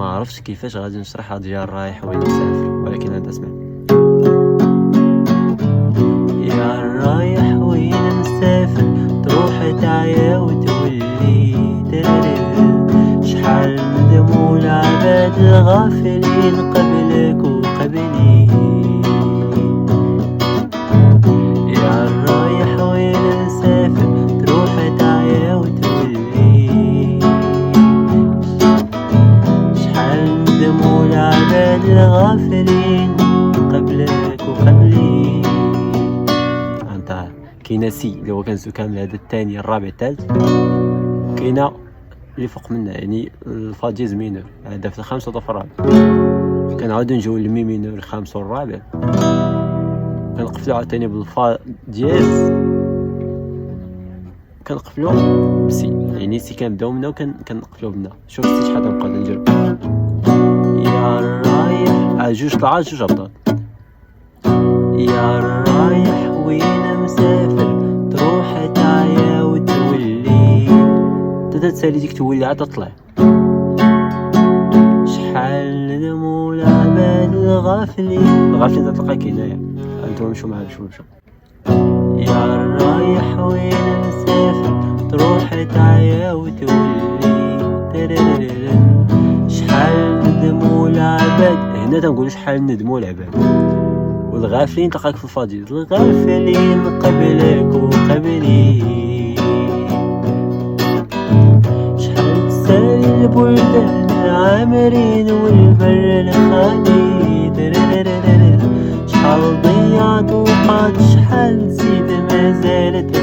ما عرفتش كيفاش غادي نشرحها ديال رايح وين مسافر، ولكن انت اسمع. يا رايح وين مسافر تروح تعيا وتولي شحال ندموا العباد الغافلين قبلك وقبلي. يا رايح وين مسافر تروح تعيا وتولي شحال ندموا العباد الغافلين قبلك وقبلي. انت كاينه سي اللي هو كنسو كامل، هذا الثاني الرابع الثالث، كاينه اللي فوق منها يعني الفا ديز مينور، هذا في الخامس وهذا في الرابع. كنعاودو نجيو للمي مينور الخامس والرابع، كنقفلو عاوتاني بالفا ديز، كنقفلو بسي، يعني سي كنبداو منها وكنقفلو منها. شوف سي شحال غنبقاو نديرو. يا رايح جوج طلعات جوج هبطات. يا رايح وين مسافر تروح تعيا وتولي، تبدا تسالي ديك تولي عاد تطلع. شحال ندموا العباد الغافلين تلقى كناية، انتم مشو معايا شو. يا رايح وين مسافر تروح تعيا وتولي شحال ندموا العباد. هنا تنقولو شحال ندموا العباد، والغافلين تلقاك في الفاضيز، الغافلين قبلك وقبلي. شحال تسالي البلدان العامرين والبر الخالي، شحال ضيعت وقت، شحال زيد ما زالت